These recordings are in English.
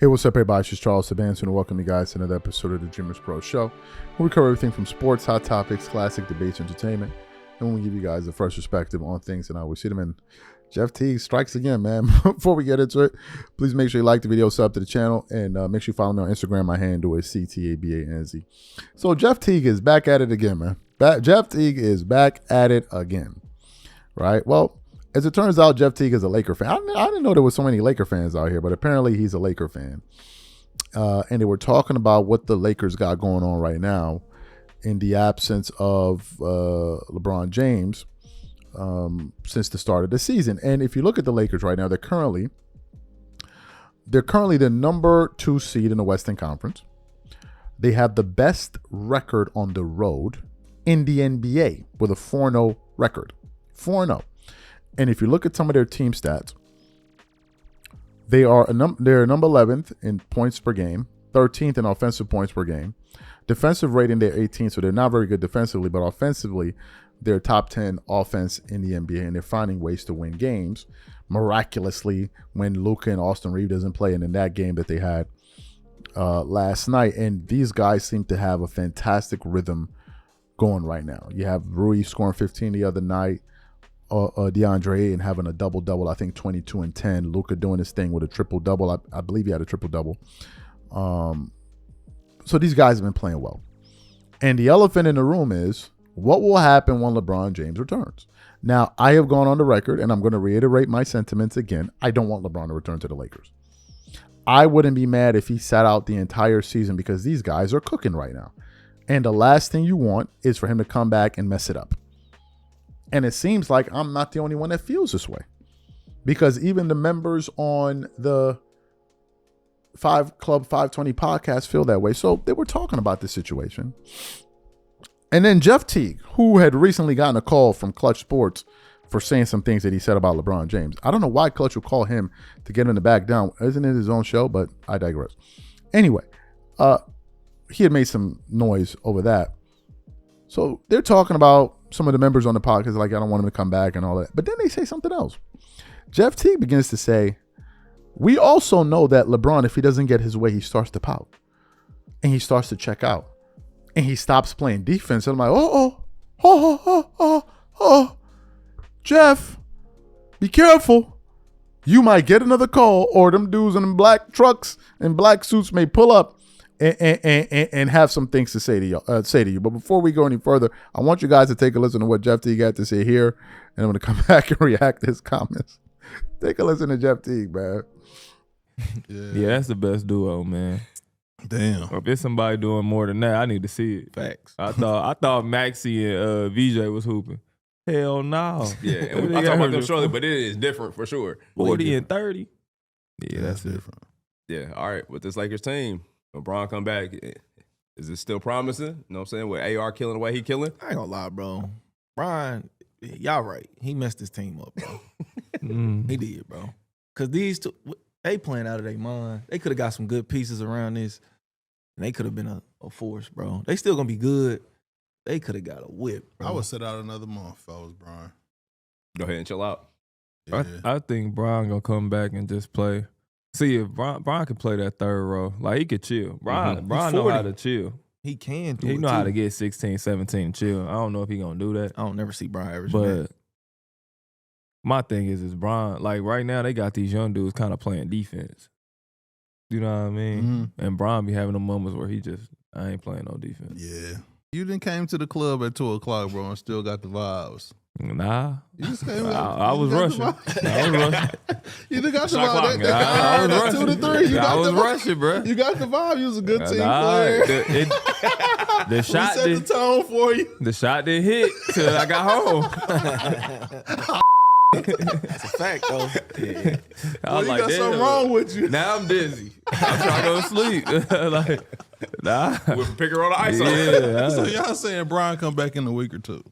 Hey, what's up, everybody? It's just Charles Sabanson, and welcome you guys to another episode of the DREAMERSPRO show, where we cover everything from sports, hot topics, classic debates, entertainment, and we give you guys the first perspective on things and how we see them. And Jeff Teague strikes again, man. Before we get into it, please make sure you like the video, sub to the channel, and make sure you follow me on Instagram. My handle is CTABANZ. So Jeff Teague is back at it again, man. Jeff Teague is back at it again, right? Well, as it turns out, Jeff Teague is a Laker fan. I didn't know there were so many Laker fans out here, but apparently he's a Laker fan. And they were talking about what the Lakers got going on right now in the absence of LeBron James since the start of the season. And if you look at the Lakers right now, they're currently the number 2 seed in the Western Conference. They have the best record on the road in the NBA with a 4-0 record. 4-0. And if you look at some of their team stats, they're number 11th in points per game, 13th in offensive points per game. Defensive rating, they're 18th, so they're not very good defensively, but offensively, they're top 10 offense in the NBA, and they're finding ways to win games miraculously when Luka and Austin Reeves doesn't play, and in that game that they had last night. And these guys seem to have a fantastic rhythm going right now. You have Rui scoring 15 the other night. DeAndre and having a double-double, I think 22 and 10. Luka doing his thing with a triple-double. I believe he had a triple-double. So these guys have been playing well. And the elephant in the room is what will happen when LeBron James returns. Now, I have gone on the record, and I'm going to reiterate my sentiments again. I don't want LeBron to return to the Lakers. I wouldn't be mad if he sat out the entire season because these guys are cooking right now. And the last thing you want is for him to come back and mess it up. And it seems like I'm not the only one that feels this way, because even the members on the 5 Club 520 podcast feel that way. So they were talking about this situation. And then Jeff Teague, who had recently gotten a call from Clutch Sports for saying some things that he said about LeBron James. I don't know why Clutch would call him to get him to back down. Isn't it his own show? But I digress. Anyway, he had made some noise over that. So they're talking about some of the members on the podcast, like, I don't want him to come back and all that. But then they say something else. Jeff Teague begins to say, we also know that LeBron, if he doesn't get his way, he starts to pout. And he starts to check out. And he stops playing defense. And I'm like, Jeff, be careful. You might get another call, or them dudes in them black trucks and black suits may pull up and have some things to say to you. But before we go any further, I want you guys to take a listen to what Jeff Teague had to say here, and I'm going to come back and react to his comments. Take a listen to Jeff Teague, man. Yeah, that's the best duo, man. Damn. If there's somebody doing more than that, I need to see it. Facts. I thought Maxie and VJ was hooping. Hell no. Yeah, and I talked about them shortly, but it is different for sure. 40 and 30. Yeah, that's different. Yeah, all right. With this Lakers team, LeBron come back, is it still promising? You know what I'm saying? With AR killing the way he killing? I ain't gonna lie, bro. Brian, y'all right. He messed his team up, bro. He did, bro. Because these two, they playing out of their mind. They could have got some good pieces around this, and they could have been a force, bro. They still gonna be good. They could have got a whip, bro. I would sit out another month if I was Brian. Go ahead and chill out. Yeah. I think Brian gonna come back and just play. See, if Brian can play that third row, like, he could chill. Brian know how to chill. He can do He it know too. how to get 16, 17 and chill. I don't know if he gonna do that. I don't never see Brian average But that. my thing is Brian, like, right now they got these young dudes kind of playing defense. You know what I mean? Mm-hmm. And Brian be having them moments where I ain't playing no defense. Yeah. You didn't came to the club at 2 o'clock, bro, and still got the vibes. Nah. You just came I was rushing. You done got the Shot clock. vibe. I was That's 2 to 3. You I got was the vibe. rushing, bro. You got the vibe. You was a good team Nah, player. the We shot set the did, tone for you. the shot didn't hit till I got home. That's a fact, though. Yeah. I Well, was you like, got damn. something wrong with you. Now I'm dizzy. I'm trying to go to sleep. Like, nah. With a picker on the ice on. Yeah. So y'all saying Brian come back in a week or 2?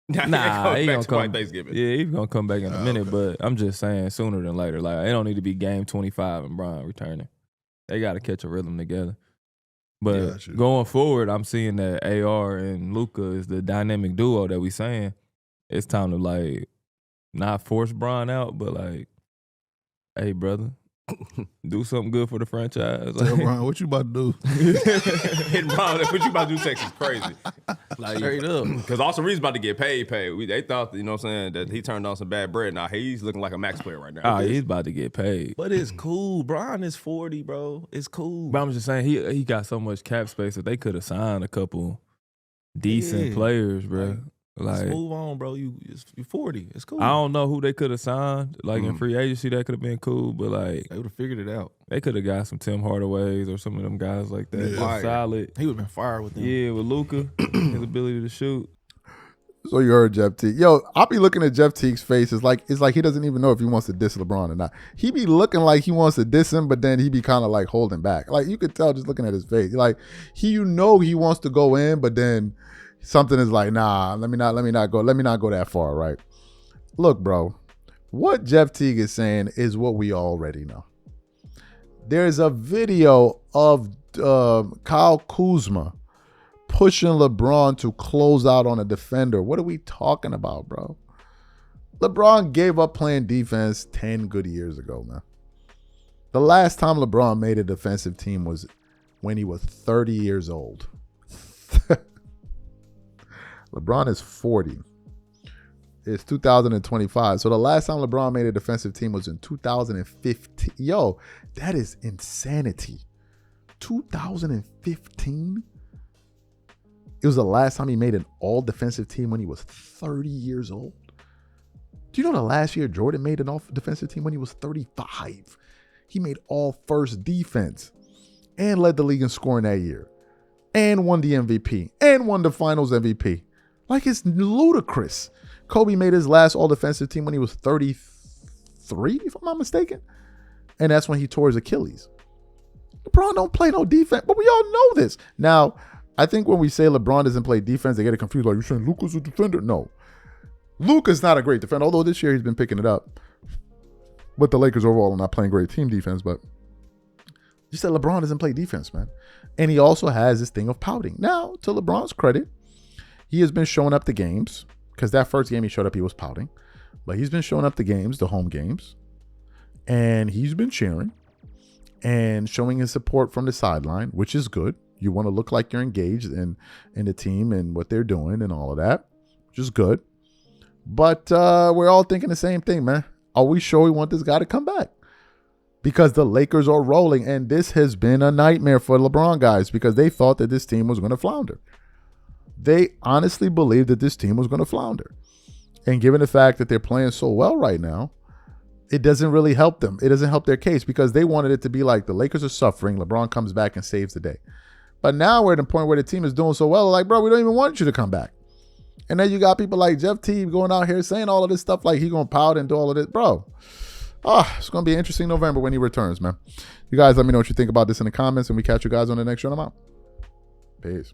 Nah, he gonna come. Thanksgiving. Yeah, he's gonna come back in a minute. Okay. But I'm just saying, sooner than later. Like, it don't need to be game 25 and Brian returning. They got to catch a rhythm together. But Gotcha. going forward, I'm seeing that AR and Luka is the dynamic duo that we saying. It's time to, like, not force Brian out, but, like, hey, brother, Do something good for the franchise. Tell Bron, what you about to do? Hitting Bron, what you about to do? Texas crazy. Like, Straight up. Because Austin Reeves about to get paid. They thought, you know what I'm saying, that he turned on some bad bread. Now he's looking like a max player right now. Oh, he's about to get paid. But it's cool. Bron is 40, bro. It's cool. But I'm just saying, he got so much cap space that they could have signed a couple decent players, bro. Let's move on, bro. You're 40. It's cool. I don't know who they could have signed. Like in free agency, that could have been cool. But like They would have figured it out. they could have got some Tim Hardaways or some of them guys like that. Yeah. Just solid. He would have been fired with them. Yeah, with Luka, his ability to shoot. So you heard Jeff Teague. Yo, I'll be looking at Jeff Teague's face. It's like he doesn't even know if he wants to diss LeBron or not. He be looking like he wants to diss him, but then he be kind of like holding back. Like you could tell just looking at his face. Like he wants to go in, but then something is like, nah, let me not go that far, right? Look, bro, what Jeff Teague is saying is what we already know. There's a video of Kyle Kuzma pushing LeBron to close out on a defender. What are we talking about, bro? LeBron gave up playing defense 10 good years ago, man. The last time LeBron made a defensive team was when he was 30 years old. LeBron is 40. It's 2025. So the last time LeBron made a defensive team was in 2015. Yo, that is insanity. 2015? It was the last time he made an all-defensive team when he was 30 years old. Do you know the last year Jordan made an all-defensive team when he was 35? He made all first defense and led the league in scoring that year and won the MVP and won the finals MVP. Like, it's ludicrous. Kobe made his last all-defensive team when he was 33, if I'm not mistaken. And that's when he tore his Achilles. LeBron don't play no defense, but we all know this. Now, I think when we say LeBron doesn't play defense, they get it confused. Like, you're saying Luka's a defender? No. Luka's not a great defender, although this year he's been picking it up. But the Lakers overall are not playing great team defense, but you said LeBron doesn't play defense, man. And he also has this thing of pouting. Now, to LeBron's credit, he has been showing up to games, because that first game he showed up, he was pouting. But he's been showing up to games, the home games, and he's been cheering and showing his support from the sideline, which is good. You want to look like you're engaged in the team and what they're doing and all of that, which is good. But we're all thinking the same thing, man. Are we sure we want this guy to come back? Because the Lakers are rolling, and this has been a nightmare for LeBron guys because they thought that this team was going to flounder. They honestly believed that this team was going to flounder. And given the fact that they're playing so well right now, it doesn't really help them. It doesn't help their case because they wanted it to be like the Lakers are suffering, LeBron comes back and saves the day. But now we're at the point where the team is doing so well, like, bro, we don't even want you to come back. And then you got people like Jeff Teague going out here saying all of this stuff like he going to pout and do all of this. Bro, it's going to be an interesting November when he returns, man. You guys let me know what you think about this in the comments, and we catch you guys on the next show. I'm out. Peace.